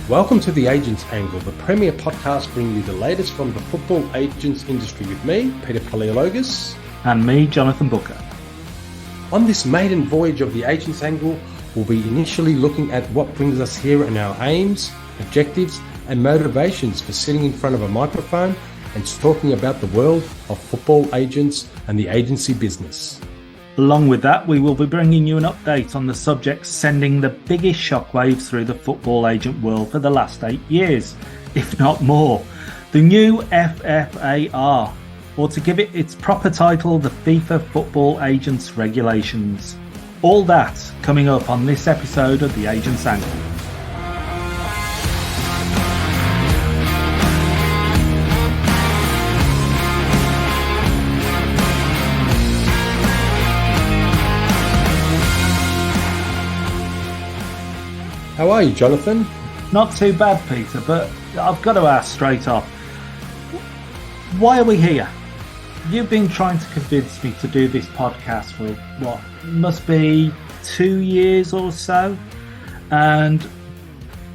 Welcome to The Agent's Angle, the premier podcast bringing you the latest from the football agents industry with me, Peter Paleologus. And me, Jonathan Booker. On this maiden voyage of The Agent's Angle, we'll be initially looking at what brings us here and our aims, objectives, and motivations for sitting in front of a microphone and talking about the world of football agents and the agency business. Along with that, we will be bringing you an update on the subject sending the biggest shockwaves through the football agent world for the last 8 years, if not more. The new FFAR, or to give it its proper title, the FIFA Football Agent Regulations. All that coming up on this episode of The Agent's Angle. How are you, Jonathan? Not too bad, Peter, but I've got to ask straight off, why are we here? You've been trying to convince me to do this podcast for, what, must be 2 years or so? And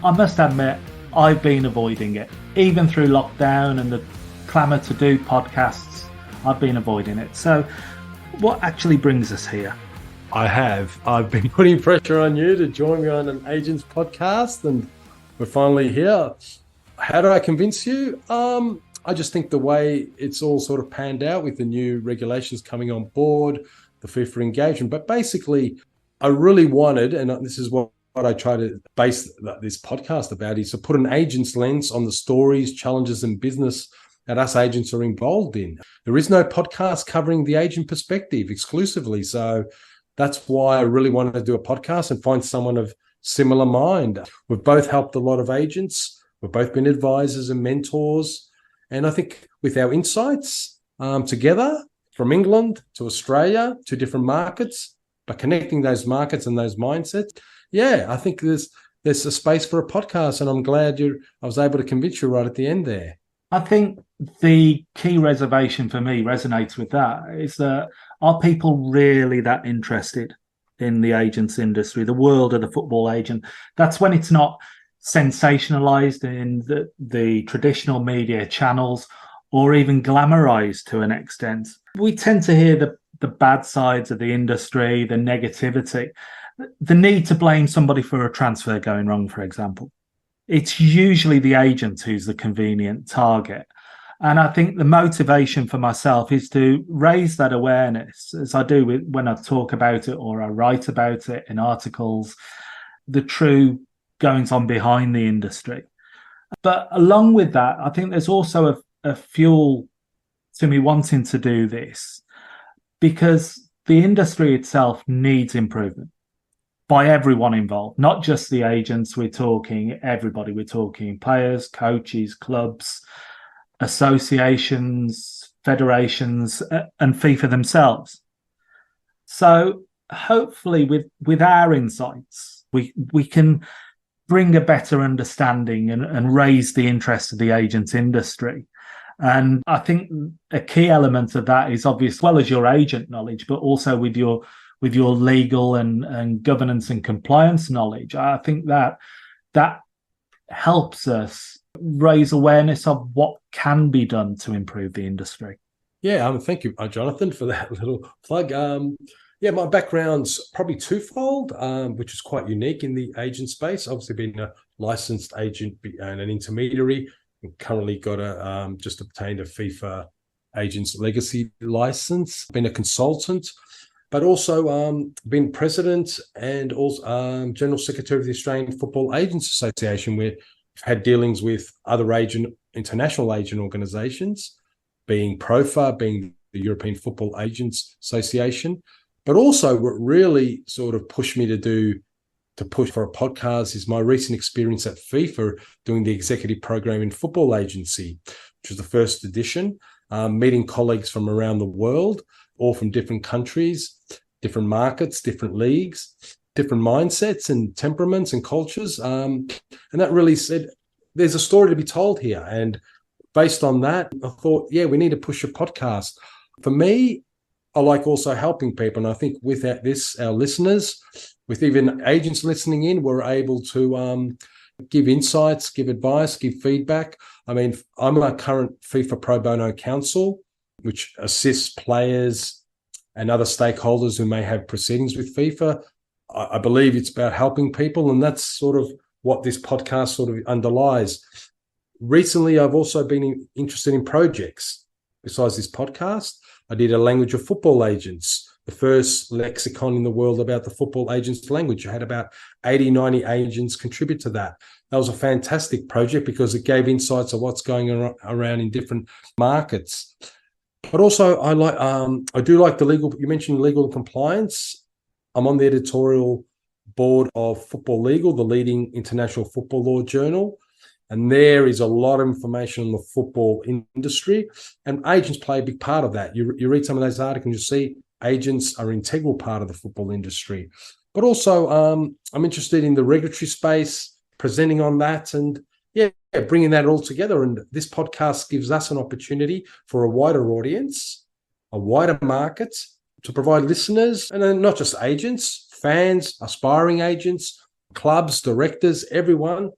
I must admit, I've been avoiding it. Even through lockdown and the clamour to do podcasts, I've been avoiding it. So what actually brings us here? I've been putting pressure on you to join me on an agent's podcast, and we're finally here. How did I convince you? I just think the way it's all sort of panned out with the new regulations coming on board, the FIFA engagement. But basically, I really wanted, and this is what I try to base this podcast about, is to put an agent's lens on the stories, challenges, and business that us agents are involved in. There is no podcast covering the agent perspective exclusively. So that's why I really wanted to do a podcast and find someone of similar mind. We've both helped a lot of agents. We've both been advisors and mentors. And I think with our insights together, from England to Australia to different markets, but connecting those markets and those mindsets, I think there's a space for a podcast. And I'm glad I was able to convince you right at the end there. I think the key reservation for me resonates with that is that, are people really that interested in the agents industry, the world of the football agent? That's when it's not sensationalized in the traditional media channels or even glamorized to an extent. We tend to hear the bad sides of the industry, the negativity, the need to blame somebody for a transfer going wrong, for example. It's usually the agent who's the convenient target. And I think the motivation for myself is to raise that awareness, as I do when I talk about it or I write about it in articles, the true goings on behind the industry. But along with that, I think there's also a fuel to me wanting to do this, because the industry itself needs improvement by everyone involved, not just the agents. We're talking everybody. We're talking players, coaches, clubs, associations, federations, and FIFA themselves. So hopefully with our insights, we can bring a better understanding and raise the interest of the agent industry. And I think a key element of that is obvious, as well as your agent knowledge, but also with your legal and governance and compliance knowledge. I think that helps us raise awareness of what can be done to improve the industry. Thank you, Jonathan, for that little plug. My background's probably twofold, which is quite unique in the agent space. Obviously, being a licensed agent and an intermediary, and currently got just obtained a FIFA Agents Legacy license. Been a consultant, but also been president and also general secretary of the Australian Football Agents Association, where we've had dealings with other international agent organisations, being PROFA, being the European Football Agents Association. But also what really sort of pushed me to push for a podcast is my recent experience at FIFA doing the executive program in football agency, which was the first edition, meeting colleagues from around the world, all from different countries, different markets, different leagues, different mindsets and temperaments and cultures. And that really said, there's a story to be told here. And based on that, I thought, we need to push a podcast. For me, I like also helping people. And I think with this, our listeners, with even agents listening in, we're able to give insights, give advice, give feedback. I mean, I'm a current FIFA Pro Bono counsel, which assists players and other stakeholders who may have proceedings with FIFA. I believe it's about helping people, and that's sort of what this podcast sort of underlies. Recently, I've also been interested in projects. Besides this podcast, I did a language of football agents, the first lexicon in the world about the football agents language. I had about 80, 90 agents contribute to that. That was a fantastic project because it gave insights of what's going around in different markets. But also, I do like the legal. You mentioned legal and compliance. I'm on the editorial board of Football Legal, the leading international football law journal. And there is a lot of information on the football industry. And agents play a big part of that. You read some of those articles, you see agents are an integral part of the football industry. But also, I'm interested in the regulatory space, presenting on that, and bringing that all together. And this podcast gives us an opportunity for a wider audience, a wider market, to provide listeners, and then not just agents, fans, aspiring agents, clubs, directors, everyone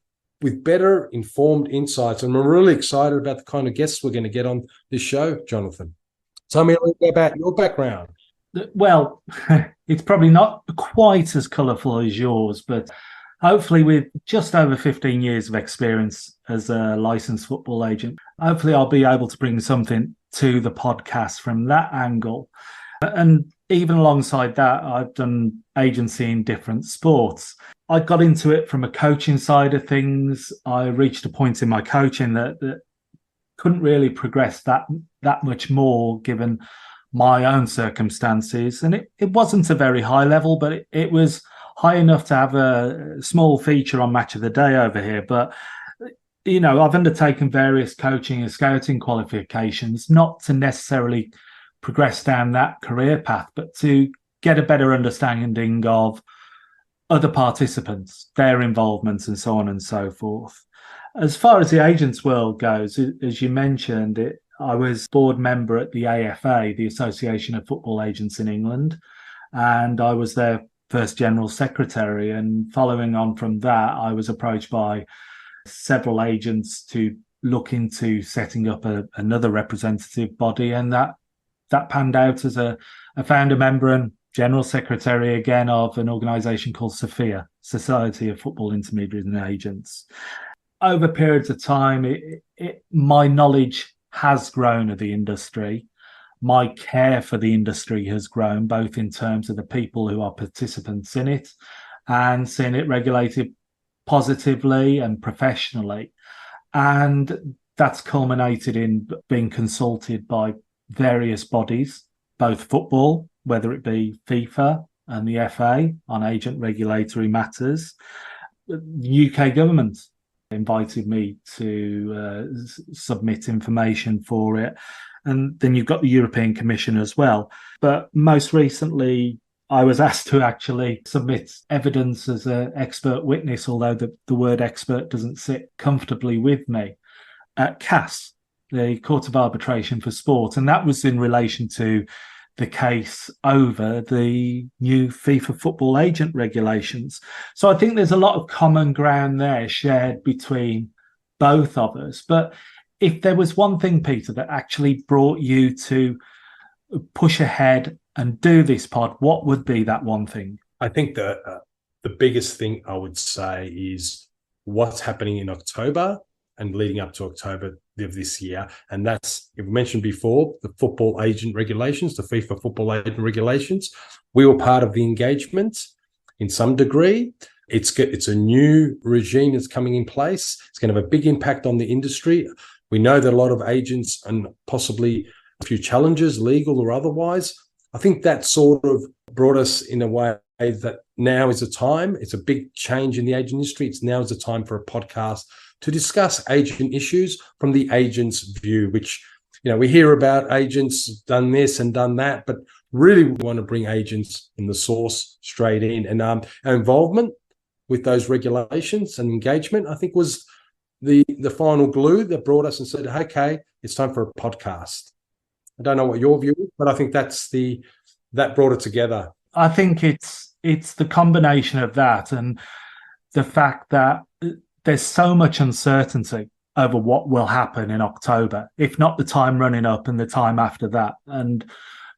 with better informed insights. And we're really excited about the kind of guests we're going to get on this show, Jonathan. Tell me a little bit about your background. Well, it's probably not quite as colourful as yours, but hopefully with just over 15 years of experience as a licensed football agent, hopefully I'll be able to bring something to the podcast from that angle. And even alongside that, I've done agency in different sports. I got into it from a coaching side of things. I reached a point in my coaching that couldn't really progress that much more given my own circumstances. And it wasn't a very high level, but it was high enough to have a small feature on Match of the Day over here. But, you know, I've undertaken various coaching and scouting qualifications, not to necessarily progress down that career path, but to get a better understanding of other participants, their involvements, and so on and so forth. As far as the agents world goes, as you mentioned, I was board member at the AFA, the Association of Football Agents in England, and I was their first general secretary. And following on from that, I was approached by several agents to look into setting up another representative body, and that panned out as a founder member and general secretary again of an organisation called SOFIA, Society of Football Intermediaries and Agents. Over periods of time, my knowledge has grown of the industry. My care for the industry has grown, both in terms of the people who are participants in it and seeing it regulated positively and professionally. And that's culminated in being consulted by various bodies, both football, whether it be FIFA and the FA on agent regulatory matters. The UK government invited me to submit information for it. And then you've got the European Commission as well. But most recently, I was asked to actually submit evidence as an expert witness, although the word expert doesn't sit comfortably with me, at CAS, the Court of Arbitration for Sport. And that was in relation to the case over the new FIFA Football Agent Regulations. So I think there's a lot of common ground there shared between both of us. But if there was one thing, Peter, that actually brought you to push ahead and do this pod, what would be that one thing? I think the biggest thing I would say is what's happening in October and leading up to October of this year. And that's, you've mentioned before, the Football Agent Regulations, the FIFA Football Agent Regulations. We were part of the engagement in some degree. It's a new regime that's coming in place. It's going to have a big impact on the industry. We know that a lot of agents and possibly a few challenges, legal or otherwise. I think that sort of brought us in a way that now is the time. It's a big change in the agent industry. Now is the time for a podcast to discuss agent issues from the agent's view, which, you know, we hear about agents done this and done that, but really we want to bring agents in the source straight in. And our involvement with those regulations and engagement, I think, was the final glue that brought us and said, okay, it's time for a podcast. I don't know what your view is, but I think that brought it together. I think it's the combination of that and the fact that there's so much uncertainty over what will happen in October, if not the time running up and the time after that. And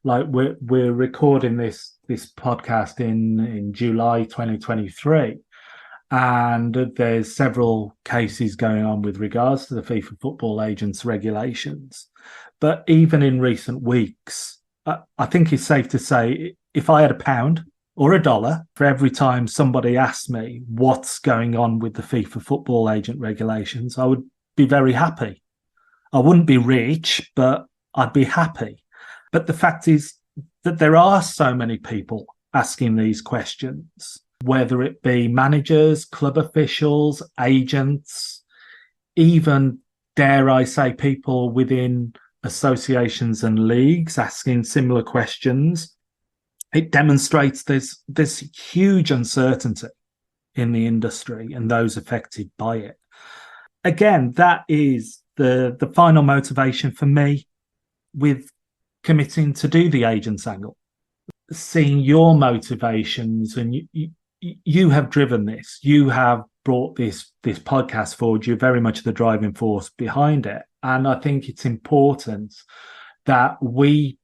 like we're recording this podcast in July 2023, and there's several cases going on with regards to the FIFA Football Agents Regulations. But even in recent weeks, I think it's safe to say, if I had £1 or $1 for every time somebody asked me what's going on with the FIFA Football Agent Regulations, I would be very happy. I wouldn't be rich, but I'd be happy. But the fact is that there are so many people asking these questions, whether it be managers, club officials, agents, even, dare I say, people within associations and leagues asking similar questions. It demonstrates there's huge uncertainty in the industry and those affected by it. Again, that is the final motivation for me with committing to do the agents angle. Seeing your motivations, and you have driven this, you have brought this podcast forward, you're very much the driving force behind it. And I think it's important that we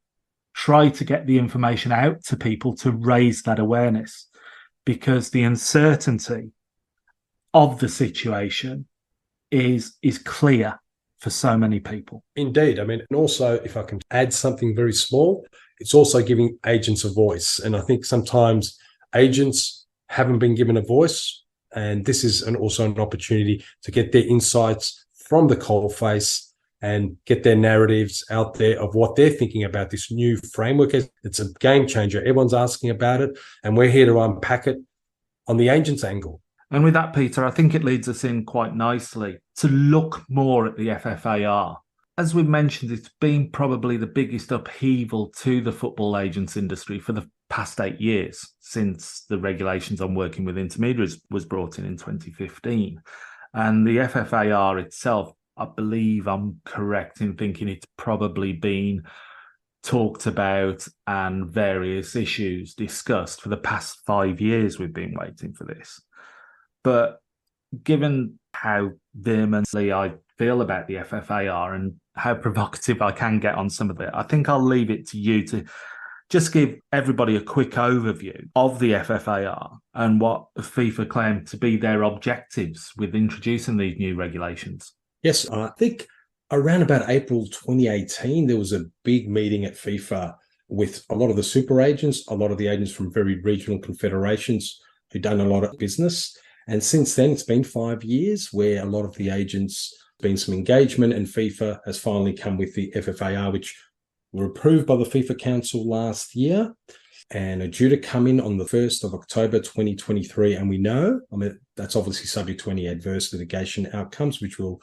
try to get the information out to people to raise that awareness, because the uncertainty of the situation is clear for so many people. Indeed. I mean, and also, if I can add something very small, it's also giving agents a voice. And I think sometimes agents haven't been given a voice, and this is also an opportunity to get their insights from the coalface and get their narratives out there of what they're thinking about this new framework. It's a game changer. Everyone's asking about it, and we're here to unpack it on the agent's angle. And with that, Peter, I think it leads us in quite nicely to look more at the FFAR. As we've mentioned, it's been probably the biggest upheaval to the football agents industry for the past 8 years, since the regulations on working with intermediaries was brought in 2015. And the FFAR itself, I believe I'm correct in thinking it's probably been talked about and various issues discussed for the past 5 years. We've been waiting for this. But given how vehemently I feel about the FFAR and how provocative I can get on some of it, I think I'll leave it to you to just give everybody a quick overview of the FFAR and what FIFA claim to be their objectives with introducing these new regulations. Yes, I think around about April 2018, there was a big meeting at FIFA with a lot of the super agents, a lot of the agents from very regional confederations who'd done a lot of business. And since then, it's been 5 years where a lot of the agents, been some engagement, and FIFA has finally come with the FFAR, which were approved by the FIFA Council last year and are due to come in on the 1st of October 2023. And we know, I mean, that's obviously subject to any adverse litigation outcomes, which we'll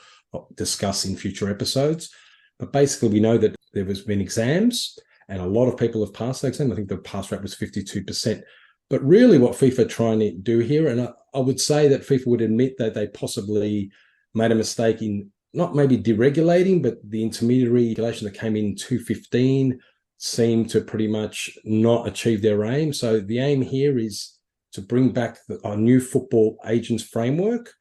discuss in future episodes. But basically, we know that there has been exams and a lot of people have passed the exam. I think the pass rate was 52%. But really what FIFA are trying to do here, and I would say that FIFA would admit that they possibly made a mistake in not maybe deregulating, but the intermediary regulation that came in 2015 seemed to pretty much not achieve their aim. So the aim here is to bring back a new football agents framework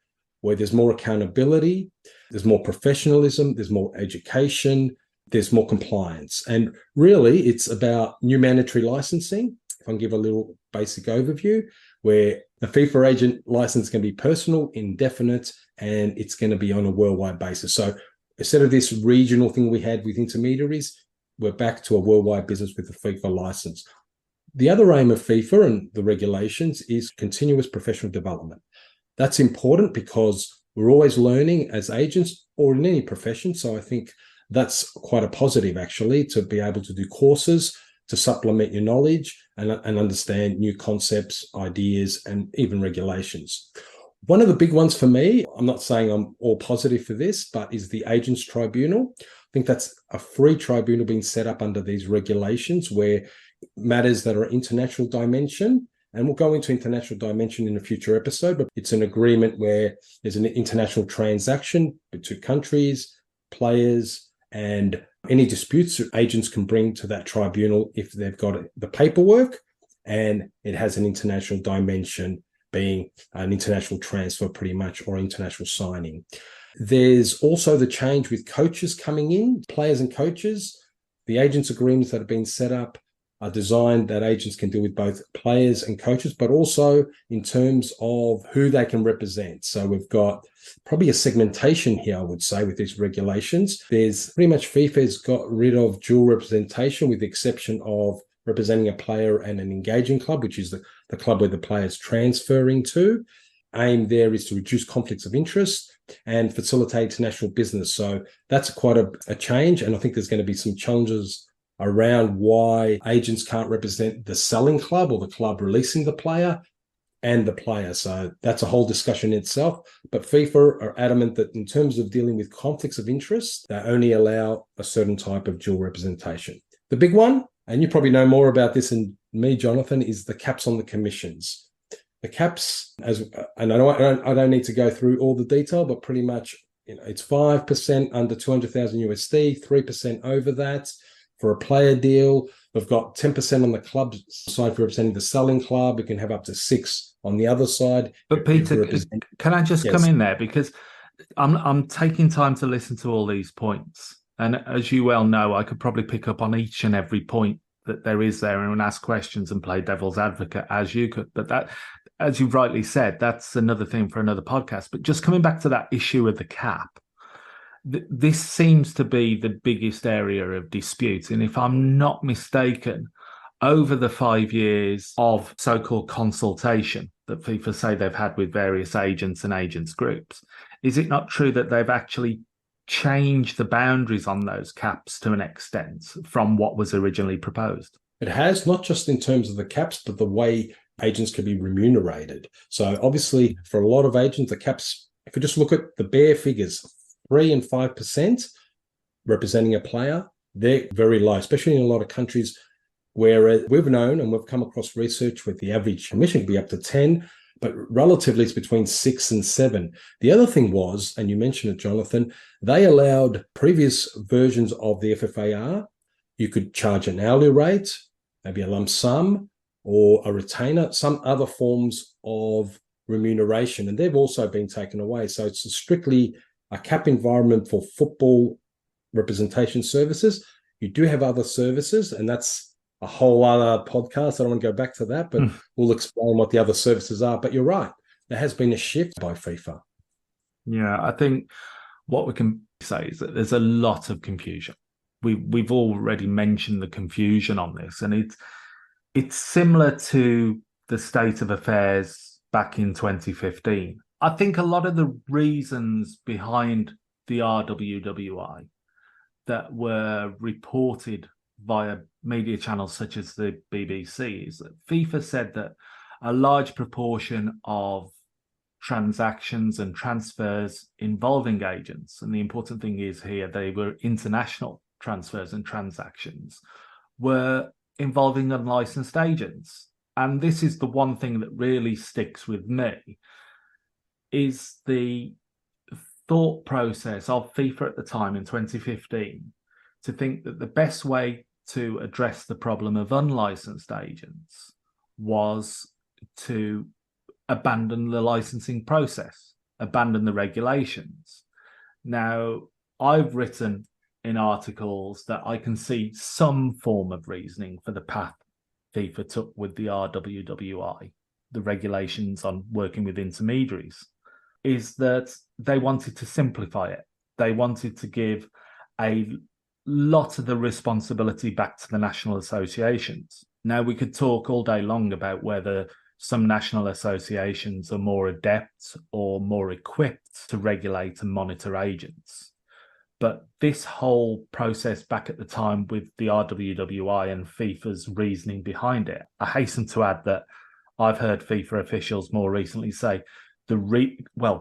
where there's more accountability, there's more professionalism, there's more education, there's more compliance. And really it's about new mandatory licensing. If I can give a little basic overview, where the FIFA agent license can be personal, indefinite, and it's going to be on a worldwide basis. So instead of this regional thing we had with intermediaries, we're back to a worldwide business with the FIFA license. The other aim of FIFA and the regulations is continuous professional development. That's important because we're always learning as agents or in any profession. So I think that's quite a positive, actually, to be able to do courses to supplement your knowledge and understand new concepts, ideas, and even regulations. One of the big ones for me, I'm not saying I'm all positive for this, but is the Agents Tribunal. I think that's a free tribunal being set up under these regulations where matters that are international dimension, and we'll go into international dimension in a future episode, but it's an agreement where there's an international transaction between countries, players, and any disputes that agents can bring to that tribunal if they've got the paperwork and it has an international dimension. being an international transfer pretty much, or international signing. There's also the change with coaches coming in, players and coaches. The agents agreements that have been set up are designed that agents can deal with both players and coaches, but also in terms of who they can represent. So we've got probably a segmentation here, I would say, with these regulations. There's pretty much FIFA's got rid of dual representation, with the exception of representing a player and an engaging club, which is the club where the player is transferring to. Aim there is to reduce conflicts of interest and facilitate international business. So that's quite a change. And I think there's going to be some challenges around why agents can't represent the selling club or the club releasing the player and the player. So that's a whole discussion in itself. But FIFA are adamant that in terms of dealing with conflicts of interest, they only allow a certain type of dual representation. The big one, and you probably know more about this than me, Jonathan, is the caps on the commissions. The caps, and I don't need to go through all the detail, but pretty much, it's 5% under 200,000 USD, 3% over that. For a player deal, we've got 10% on the club side for representing the selling club. We can have up to 6% on the other side. But Peter, can I just come in there? Because I'm taking time to listen to all these points. And as you well know, I could probably pick up on each and every point that there is there and ask questions and play devil's advocate as you could. But that, as you've rightly said, that's another thing for another podcast. But just coming back to that issue of the cap, this seems to be the biggest area of dispute. And if I'm not mistaken, over the 5 years of so-called consultation that FIFA say they've had with various agents and agents groups, is it not true that they've actually changed the boundaries on those caps to an extent from what was originally proposed? It has, not just in terms of the caps, but the way agents can be remunerated. So obviously, for a lot of agents, the caps, if you just look at the bare figures, 3% and 5% representing a player, they're very low, especially in a lot of countries where we've known and we've come across research with the average commission can be up to 10%, but relatively it's between 6% and 7%. The other thing was, and you mentioned it, Jonathan, they allowed previous versions of the FFAR, you could charge an hourly rate, maybe a lump sum or a retainer, some other forms of remuneration, and they've also been taken away. So it's strictly a cap environment for football representation services. You do have other services, and that's a whole other podcast. I don't want to go back to that, but we'll explain what the other services are. But you're right. There has been a shift by FIFA. Yeah, I think what we can say is that there's a lot of confusion. We've already mentioned the confusion on this, and it's similar to the state of affairs back in 2015. I think a lot of the reasons behind the RWWI that were reported via media channels such as the BBC is that FIFA said that a large proportion of transactions and transfers involving agents, and the important thing is here they were international transfers and transactions, were involving unlicensed agents. And this is the one thing that really sticks with me, is the thought process of FIFA at the time in 2015 to think that the best way to address the problem of unlicensed agents was to abandon the licensing process, abandon the regulations. Now, I've written in articles that I can see some form of reasoning for the path FIFA took with the RWWI, the regulations on working with intermediaries, is that they wanted to simplify it. They wanted to give a lot of the responsibility back to the national associations. Now, we could talk all day long about whether some national associations are more adept or more equipped to regulate and monitor agents. But this whole process back at the time with the RWWI and FIFA's reasoning behind it, I hasten to add that I've heard FIFA officials more recently say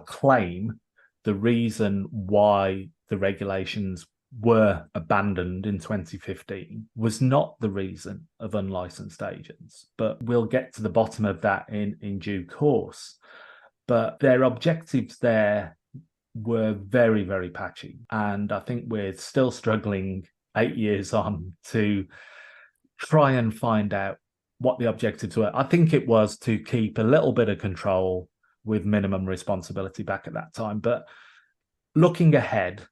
claim the reason why the regulations were abandoned in 2015 was not the reason of unlicensed agents. But we'll get to the bottom of that in due course. But their objectives there were very, very patchy. And I think we're still struggling 8 years on to try and find out what the objectives were. I think it was to keep a little bit of control with minimum responsibility back at that time. But looking ahead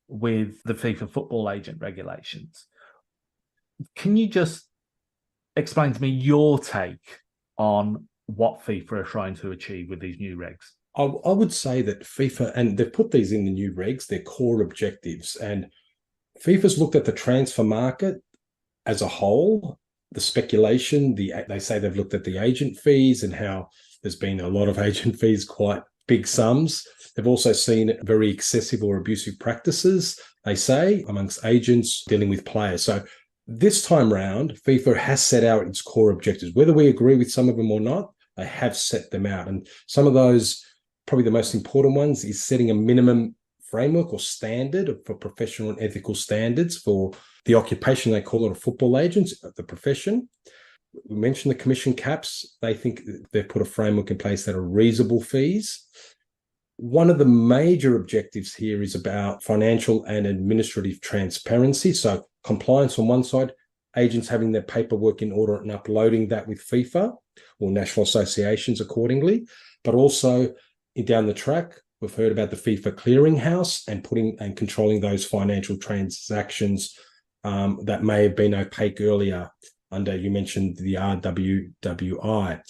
with the FIFA Football Agent Regulations, can you just explain to me your take on what FIFA are trying to achieve with these new regs? I would say that FIFA, and they've put these in the new regs, their core objectives, and FIFA's looked at the transfer market as a whole, the speculation, they say they've looked at the agent fees and how there's been a lot of agent fees, quite big sums. They've also seen very excessive or abusive practices, they say, amongst agents dealing with players. So this time round, FIFA has set out its core objectives. Whether we agree with some of them or not, they have set them out. And some of those, probably the most important ones, is setting a minimum framework or standard for professional and ethical standards for the occupation, they call it, a football agent, the profession. We mentioned the commission caps. They think they've put a framework in place that are reasonable fees. One of the major objectives here is about financial and administrative transparency. So compliance on one side, agents having their paperwork in order and uploading that with FIFA or national associations accordingly. But also down the track, we've heard about the FIFA clearinghouse and putting and controlling those financial transactions that may have been opaque earlier under, you mentioned, the RWWI.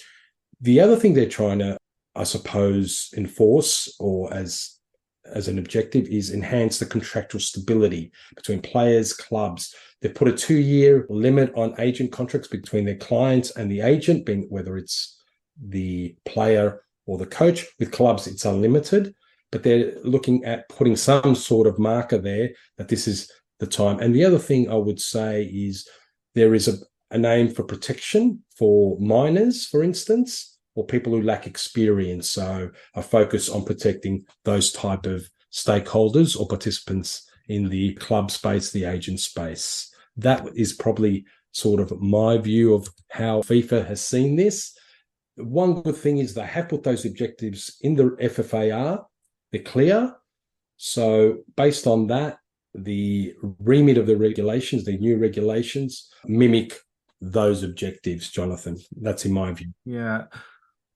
The other thing they're trying to, I suppose, enforce or as an objective is enhance the contractual stability between players, clubs. They've put a 2-year limit on agent contracts between their clients and the agent, being whether it's the player or the coach. With clubs, it's unlimited, but they're looking at putting some sort of marker there that this is the time. And the other thing I would say is there is a name for protection for minors, for instance, or people who lack experience. So a focus on protecting those type of stakeholders or participants in the club space, the agent space. That is probably sort of my view of how FIFA has seen this. One good thing is they have put those objectives in the FFAR. They're clear. So based on that, the remit of the regulations, the new regulations, mimic those objectives, Jonathan. That's in my view. Yeah.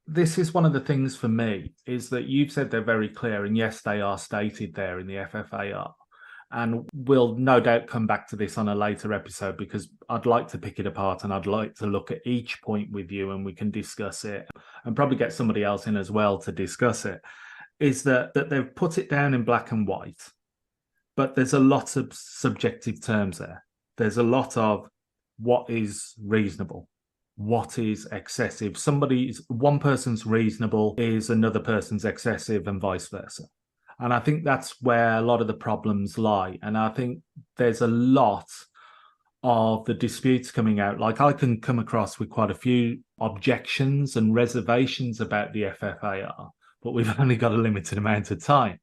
This is one of the things for me, is that you've said they're very clear, and yes, they are stated there in the FFAR. And we'll no doubt come back to this on a later episode, because I'd like to pick it apart and I'd like to look at each point with you and we can discuss it and probably get somebody else in as well to discuss it. Is that they've put it down in black and white, but there's a lot of subjective terms there. There's a lot of what is reasonable, what is excessive. One person's reasonable is another person's excessive, and vice versa. And I think that's where a lot of the problems lie. And I think there's a lot of the disputes coming out. Like, I can come across with quite a few objections and reservations about the FFAR, but we've only got a limited amount of time.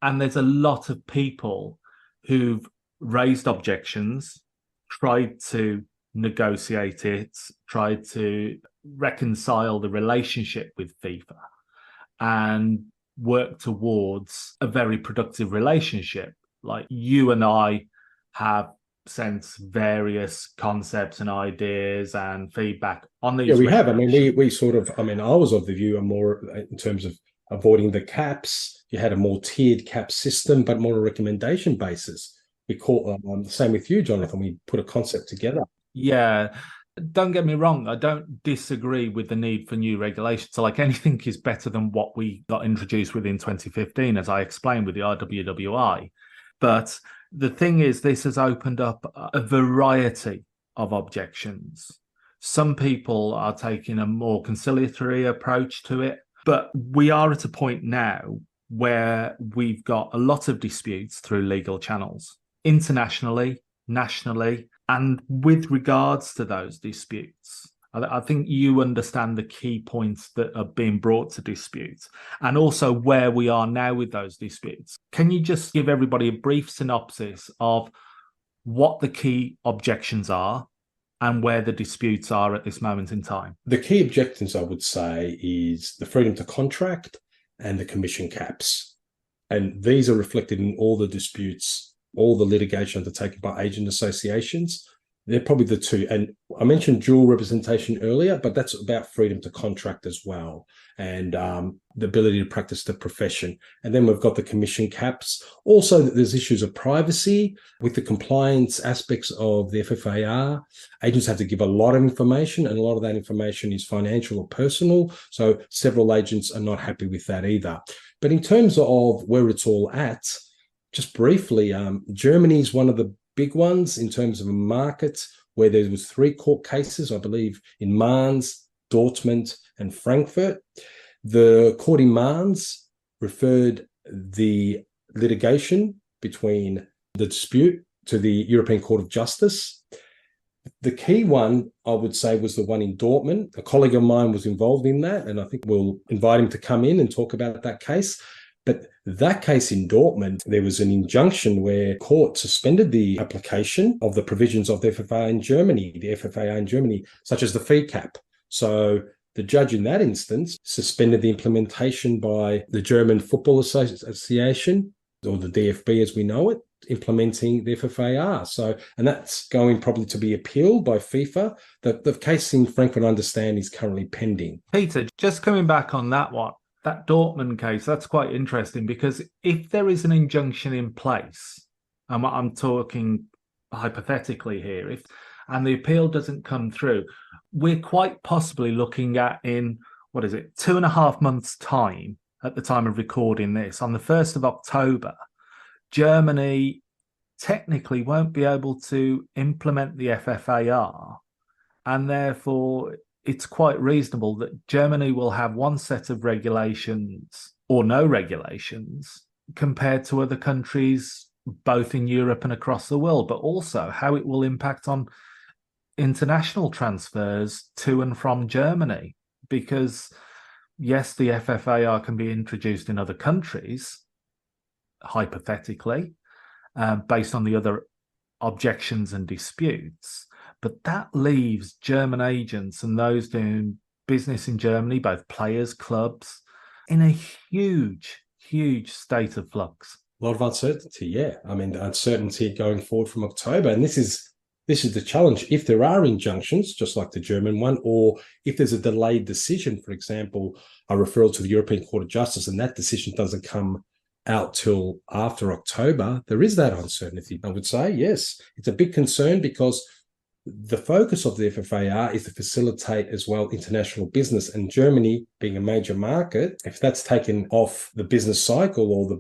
And there's a lot of people who've raised objections, tried to negotiate it, tried to reconcile the relationship with FIFA and work towards a very productive relationship. Like, you and I have sent various concepts and ideas and feedback on these. Yeah, we have. I mean, we sort of, I was of the view more in terms of avoiding the caps. You had a more tiered cap system, but more a recommendation basis. We call the same with you, Jonathan. We put a concept together. Yeah. Don't get me wrong, I don't disagree with the need for new regulations. So, like, anything is better than what we got introduced with in 2015, as I explained with the RWWI. But the thing is, this has opened up a variety of objections. Some people are taking a more conciliatory approach to it, but we are at a point now where we've got a lot of disputes through legal channels, internationally, nationally. And with regards to those disputes, I think you understand the key points that are being brought to dispute and also where we are now with those disputes. Can you just give everybody a brief synopsis of what the key objections are and where the disputes are at this moment in time? The key objections, I would say, is the freedom to contract and the commission caps. And these are reflected in all the disputes, all the litigation undertaken by agent associations. They're probably the two. And I mentioned dual representation earlier, but that's about freedom to contract as well, and the ability to practice the profession. And then we've got the commission caps. Also, there's issues of privacy with the compliance aspects of the FFAR. Agents have to give a lot of information, and a lot of that information is financial or personal. So several agents are not happy with that either. But in terms of where it's all at, just briefly, Germany is one of the big ones in terms of a market where there was 3 court cases, I believe, in Mainz, Dortmund, and Frankfurt. The court in Mainz referred the litigation between the dispute to the European Court of Justice. The key one, I would say, was the one in Dortmund. A colleague of mine was involved in that, and I think we'll invite him to come in and talk about that case. But that case in Dortmund, there was an injunction where court suspended the application of the provisions of the FFAR in Germany, such as the fee cap. So the judge in that instance suspended the implementation by the German Football Association, or the DFB as we know it, implementing the FFAR. So, and that's going probably to be appealed by FIFA. The case in Frankfurt, I understand, is currently pending. Peter, just coming back on that one, that Dortmund case, that's quite interesting, because if there is an injunction in place, and I'm talking hypothetically here, and the appeal doesn't come through, we're quite possibly looking at, in, 2.5 months' time, at the time of recording this, on the 1st of October, Germany technically won't be able to implement the FFAR, and therefore it's quite reasonable that Germany will have one set of regulations or no regulations compared to other countries, both in Europe and across the world, but also how it will impact on international transfers to and from Germany. Because, yes, the FFAR can be introduced in other countries, hypothetically, based on the other objections and disputes. But that leaves German agents and those doing business in Germany, both players, clubs, in a huge, huge state of flux. A lot of uncertainty, yeah. I mean, the uncertainty going forward from October. And this is the challenge. If there are injunctions, just like the German one, or if there's a delayed decision, for example, a referral to the European Court of Justice, and that decision doesn't come out till after October, there is that uncertainty, I would say. Yes, it's a big concern, because the focus of the FFAR is to facilitate as well international business, and Germany being a major market, if that's taken off the business cycle or the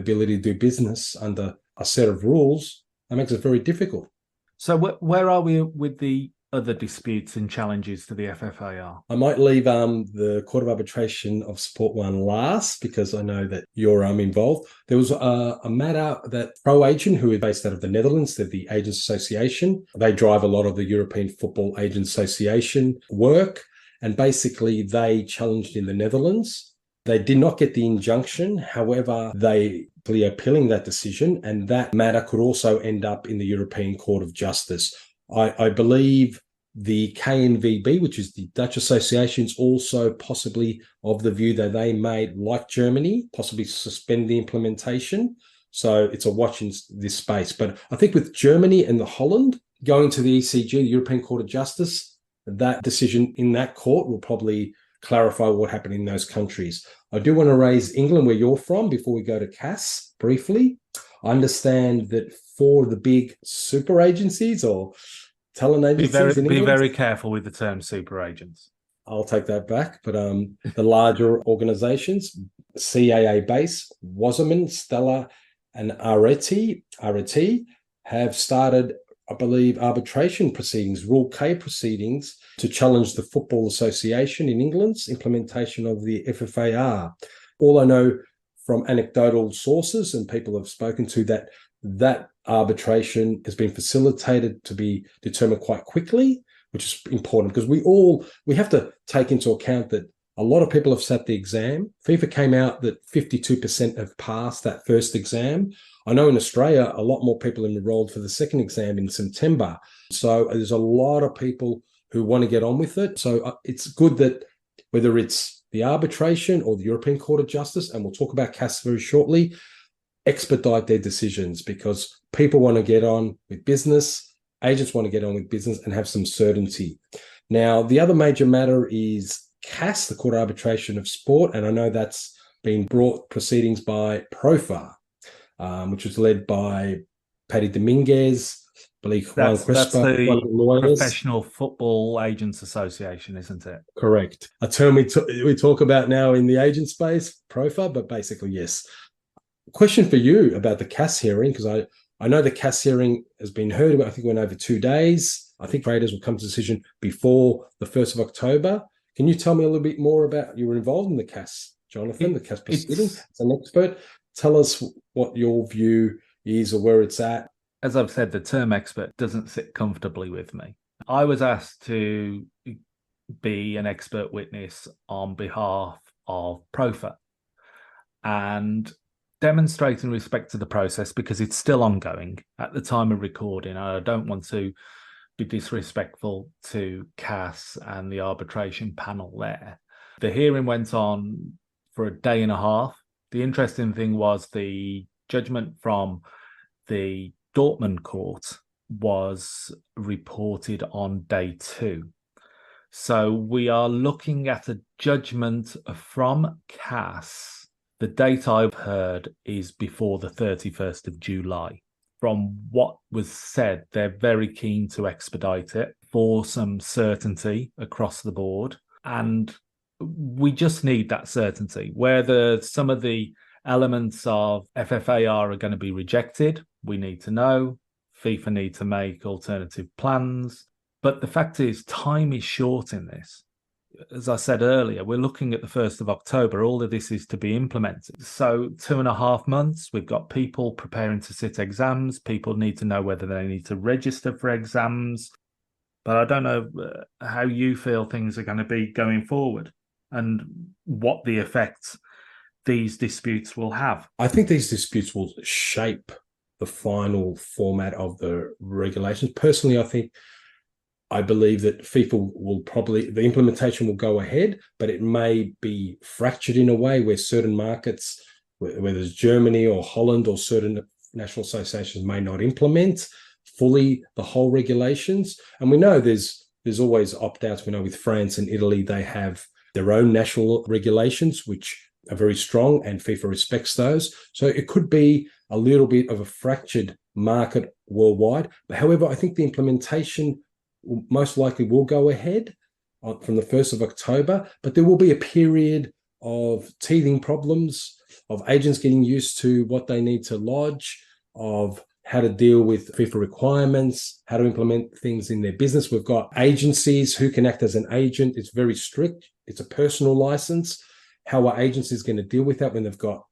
ability to do business under a set of rules, that makes it very difficult. So where are we with the other disputes and challenges to the FFAR? I might leave the Court of Arbitration of Support one last, because I know that you're involved. There was a matter that Pro Agent, who is based out of the Netherlands, they're the Agents Association. They drive a lot of the European Football Agent Association work, and basically they challenged in the Netherlands. They did not get the injunction. However, they are appealing that decision, and that matter could also end up in the European Court of Justice. I believe the KNVB, which is the Dutch Association, is also possibly of the view that they may, like Germany, possibly suspend the implementation. So it's a watch in this space. But I think with Germany and the Holland going to the ECJ, the European Court of Justice, that decision in that court will probably clarify what happened in those countries. I do want to raise England, where you're from, before we go to Cass briefly. I understand that for the big super agencies or talent agencies be very careful with the term super agents. I'll take that back. But the larger organizations, CAA Base, Wasserman, Stella, and Areti have started, I believe, arbitration proceedings, Rule K proceedings, to challenge the Football Association in England's implementation of the FFAR. All I know from anecdotal sources and people I've spoken to, that arbitration has been facilitated to be determined quite quickly, which is important, because we have to take into account that a lot of people have sat the exam. FIFA came out that 52% have passed that first exam. I know in Australia, a lot more people enrolled for the second exam in September. So there's a lot of people who want to get on with it. So it's good that whether it's the arbitration or the European Court of Justice, and we'll talk about CAS very shortly, expedite their decisions, because people want to get on with business agents want to get on with business and have some certainty. Now, the other major matter is CAS, the Court of Arbitration of Sport, and I know that's been brought proceedings by PROFAR, which was led by Paddy Dominguez, I believe Juan Crespo, that's one of the the lawyers. Professional Football Agents Association, isn't it? Correct. A term we talk about now in the agent space, PROFAR, but basically, yes. Question for you about the CAS hearing, because I know the CAS hearing has been heard about, I think it went over 2 days. I think traders will come to a decision before the 1st of October. Can you tell me a little bit more about, you were involved in the CAS, Jonathan, the CAS proceeding as an expert. Tell us what your view is or where it's at. As I've said, the term expert doesn't sit comfortably with me. I was asked to be an expert witness on behalf of PROFA and demonstrate in respect to the process, because it's still ongoing at the time of recording. I don't want to be disrespectful to CAS and the arbitration panel there. The hearing went on for a day and a half. The interesting thing was the judgment from the Dortmund court was reported on day 2. So we are looking at a judgment from CAS. The date I've heard is before the 31st of July. From what was said, they're very keen to expedite it for some certainty across the board. And we just need that certainty. Whether some of the elements of FFAR are going to be rejected, we need to know. FIFA need to make alternative plans. But the fact is, time is short in this. As I said earlier, we're looking at the 1st of October. All of this is to be implemented. So 2.5 months, we've got people preparing to sit exams. People need to know whether they need to register for exams. But I don't know how you feel things are going to be going forward and what the effects these disputes will have. I think these disputes will shape the final format of the regulations. Personally, I believe that FIFA will probably, the implementation will go ahead, but it may be fractured in a way where certain markets, whether it's Germany or Holland or certain national associations, may not implement fully the whole regulations. And we know there's always opt-outs. We know with France and Italy, they have their own national regulations, which are very strong, and FIFA respects those. So it could be a little bit of a fractured market worldwide. But however, I think the implementation most likely will go ahead from the 1st of October, but there will be a period of teething problems, of agents getting used to what they need to lodge, of how to deal with FIFA requirements, how to implement things in their business. We've got agencies who can act as an agent. It's very strict. It's a personal license. How are agencies going to deal with that when they've got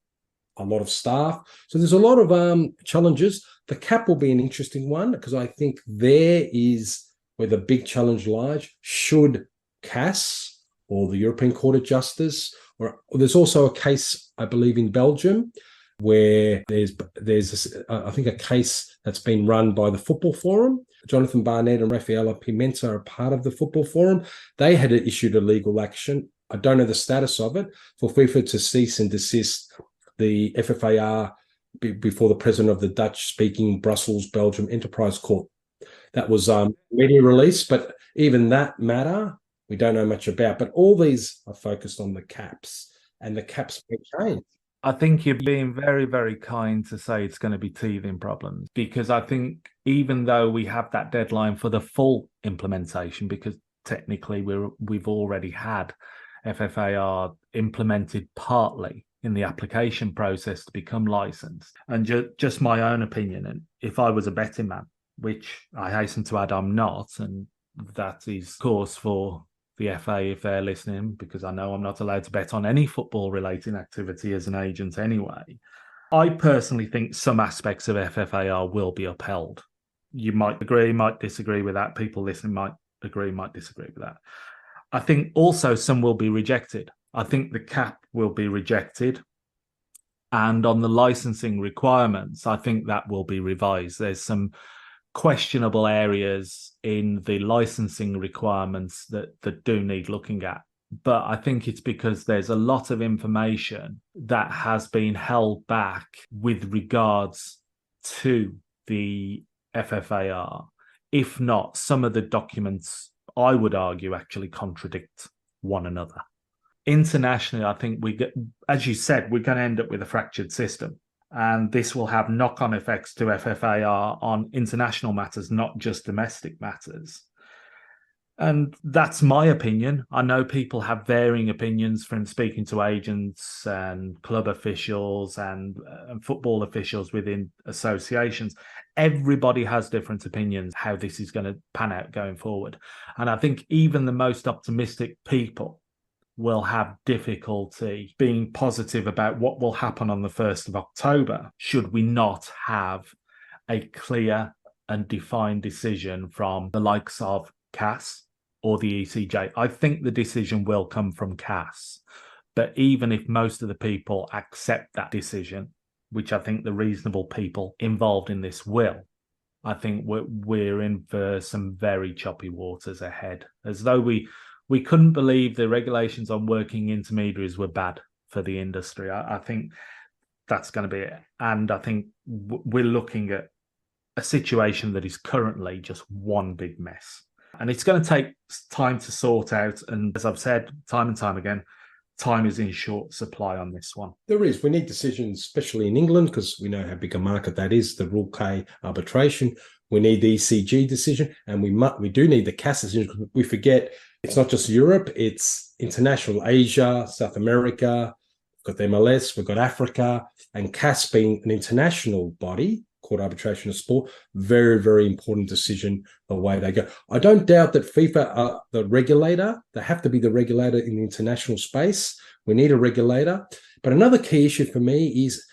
a lot of staff? So there's a lot of challenges. The cap will be an interesting one, because I think there is where the big challenge lies. Should CAS or the European Court of Justice, or there's also a case, I believe, in Belgium, where there's I think a case that's been run by the Football Forum. Jonathan Barnett and Rafaela Pimenta are part of the Football Forum. They had issued a legal action. I don't know the status of it, for FIFA to cease and desist the FFAR before the president of the Dutch-speaking Brussels, Belgium Enterprise Court. That was media release, but even that matter, we don't know much about. But all these are focused on the caps, and the caps may change. I think you're being very, very kind to say it's going to be teething problems, because I think even though we have that deadline for the full implementation, because technically we've already had FFAR implemented partly in the application process to become licensed. And just my own opinion, and if I was a betting man, which I hasten to add I'm not, and that is, of course, for the FA if they're listening, because I know I'm not allowed to bet on any football-related activity as an agent anyway. I personally think some aspects of FFAR will be upheld. You might agree, might disagree with that. People listening might agree, might disagree with that. I think also some will be rejected. I think the cap will be rejected. And on the licensing requirements, I think that will be revised. There's some questionable areas in the licensing requirements that do need looking at. But I think it's because there's a lot of information that has been held back with regards to the FFAR if not, some of the documents, I would argue, actually contradict one another. Internationally, I think as you said, we're going to end up with a fractured system. And this will have knock-on effects to FFAR on international matters, not just domestic matters. And that's my opinion. I know people have varying opinions from speaking to agents and club officials and football officials within associations. Everybody has different opinions how this is going to pan out going forward. And I think even the most optimistic people will have difficulty being positive about what will happen on the 1st of October should we not have a clear and defined decision from the likes of CAS or the ECJ. I think the decision will come from CAS. But even if most of the people accept that decision, which I think the reasonable people involved in this will, I think we're in for some very choppy waters ahead. As though we couldn't believe the regulations on working intermediaries were bad for the industry. I think that's going to be it. And I think we're looking at a situation that is currently just one big mess. And it's going to take time to sort out. And as I've said time and time again, time is in short supply on this one. There is. We need decisions, especially in England, because we know how big a market that is, the Rule K arbitration. We need the ECG decision, and we do need the CAS decision, because we forget it's not just Europe, it's international, Asia, South America, we've got the MLS, we've got Africa, and CAS being an international body, Court Arbitration of Sport, very, very important decision the way they go. I don't doubt that FIFA are the regulator. They have to be the regulator in the international space. We need a regulator. But another key issue for me is,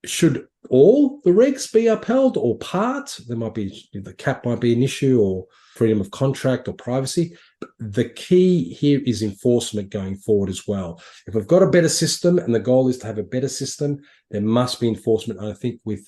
should all the regs be upheld or part? There might be, the cap might be an issue, or freedom of contract or privacy. The key here is enforcement going forward as well. If we've got a better system and the goal is to have a better system, there must be enforcement. And I think with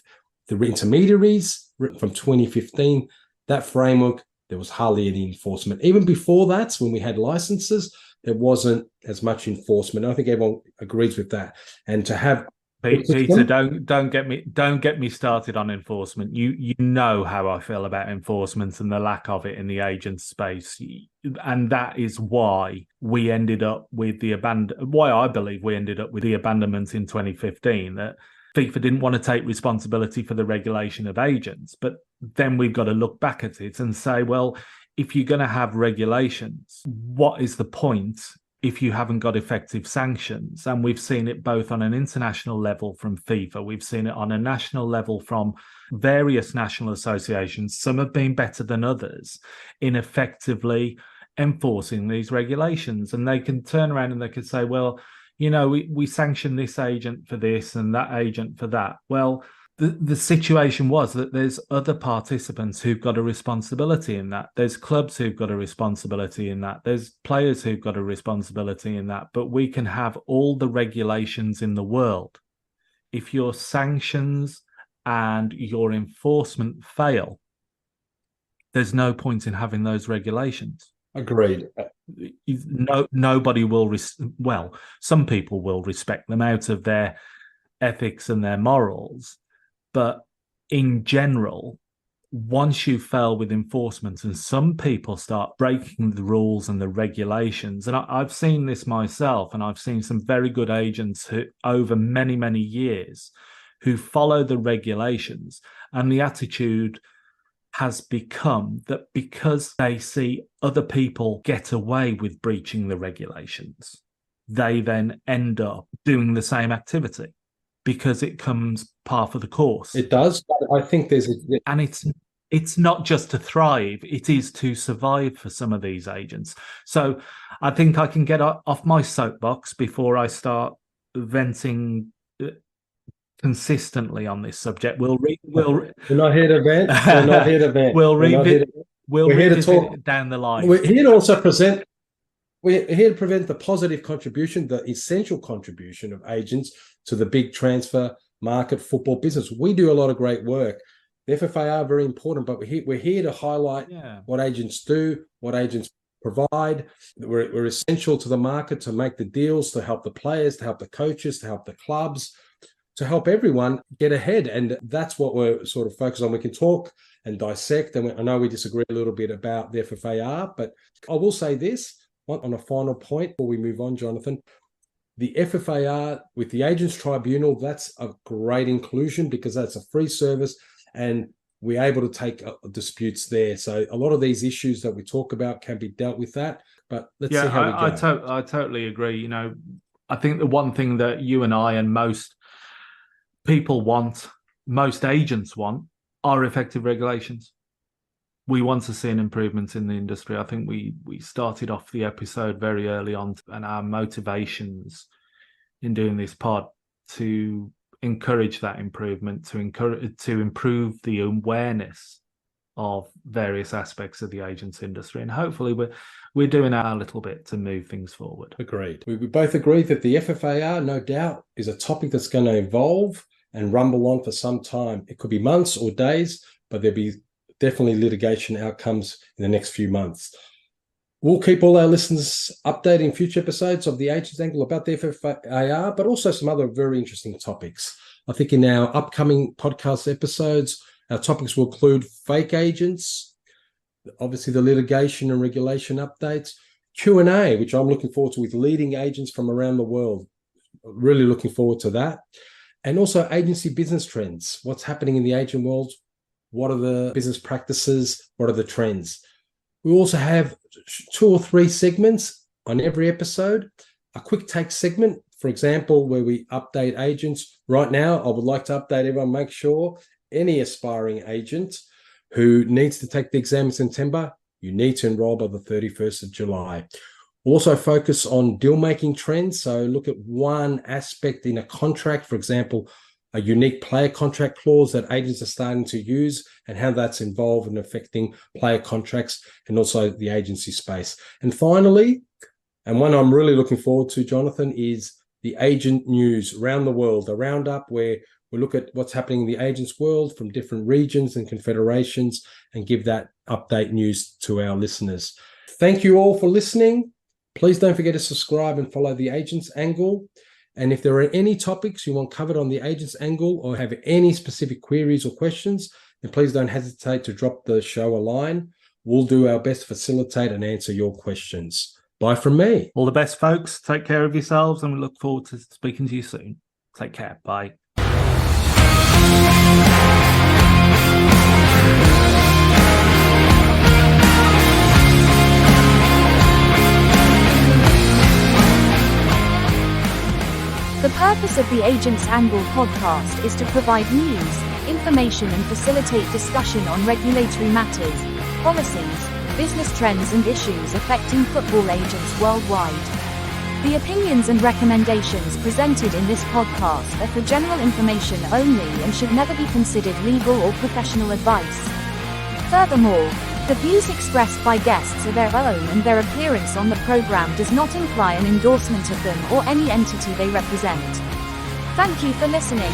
the intermediaries from 2015, that framework, there was hardly any enforcement. Even before that, when we had licenses, there wasn't as much enforcement. I think everyone agrees with that. And to have Peter, don't get me started on enforcement. You know how I feel about enforcement and the lack of it in the agent space, and that is why we ended up with why I believe we ended up with the abandonment in 2015. That FIFA didn't want to take responsibility for the regulation of agents, but then we've got to look back at it and say, well, if you're going to have regulations, what is the point if you haven't got effective sanctions? And we've seen it both on an international level from FIFA. We've seen it on a national level from various national associations. Some have been better than others in effectively enforcing these regulations. And they can turn around and they can say, well, you know, we sanction this agent for this and that agent for that. Well, the situation was that there's other participants who've got a responsibility in that. There's clubs who've got a responsibility in that. There's players who've got a responsibility in that. But we can have all the regulations in the world. If your sanctions and your enforcement fail, there's no point in having those regulations. Agreed. Nobody will. Some people will respect them out of their ethics and their morals. But in general, once you fail with enforcement and some people start breaking the rules and the regulations, and I've seen this myself, and I've seen some very good agents who, over many, many years, who follow the regulations, and the attitude has become that because they see other people get away with breaching the regulations, they then end up doing the same activity, because it comes par for the course. It does. I think and it's not just to thrive, it is to survive for some of these agents. So I think I can get off my soapbox before I start venting consistently on this subject. We're not here to vent. We're not here to vent. We're here to talk it down the line. We're here to also present. We're here to prevent the positive contribution, the essential contribution of agents to the big transfer market football business. We do a lot of great work. The FFAR are very important, but we're here to highlight what agents do, what agents provide. We're essential to the market to make the deals, to help the players, to help the coaches, to help the clubs, to help everyone get ahead. And that's what we're sort of focused on. We can talk and dissect. And I know we disagree a little bit about the FFAR, but I will say this on a final point before we move on, Jonathan. The FFAR with the Agents Tribunal, that's a great inclusion because that's a free service and we're able to take disputes there. So a lot of these issues that we talk about can be dealt with that. But let's see how we go. I totally agree. You know, I think the one thing that you and I and most people want, most agents want, are effective regulations. We want to see an improvement in the industry. I think we started off the episode very early on, and our motivations in doing this pod to encourage that improvement, to improve the awareness of various aspects of the agents industry, and hopefully we're doing our little bit to move things forward. Agreed. We both agree that the FFAR, no doubt, is a topic that's going to evolve and rumble on for some time. It could be months or days, but there'll be definitely litigation outcomes in the next few months. We'll keep all our listeners updated in future episodes of the Agents Angle about the FFAR, but also some other very interesting topics. I think in our upcoming podcast episodes, our topics will include fake agents, obviously the litigation and regulation updates, Q&A, which I'm looking forward to with leading agents from around the world. Really looking forward to that. And also agency business trends. What's happening in the agent world? What are the business practices? What are the trends? We also have 2 or 3 segments on every episode. A quick take segment, for example, where we update agents. Right now, I would like to update everyone, make sure any aspiring agent who needs to take the exam in September, you need to enroll by the 31st of July. We'll also focus on deal-making trends. So look at one aspect in a contract, for example, a unique player contract clause that agents are starting to use and how that's involved in affecting player contracts and also the agency space. And finally, and one I'm really looking forward to, Jonathan, is the agent news around the world, a roundup where we look at what's happening in the agents world from different regions and confederations and give that update news to our listeners. Thank you all for listening. Please don't forget to subscribe and follow the Agents Angle. And if there are any topics you want covered on the Agents Angle or have any specific queries or questions, then please don't hesitate to drop the show a line. We'll do our best to facilitate and answer your questions. Bye from me. All the best, folks. Take care of yourselves, and we look forward to speaking to you soon. Take care. Bye. The purpose of the Agents Angle podcast is to provide news, information and facilitate discussion on regulatory matters, policies, business trends and issues affecting football agents worldwide. The opinions and recommendations presented in this podcast are for general information only and should never be considered legal or professional advice. Furthermore, the views expressed by guests are their own and their appearance on the program does not imply an endorsement of them or any entity they represent. Thank you for listening.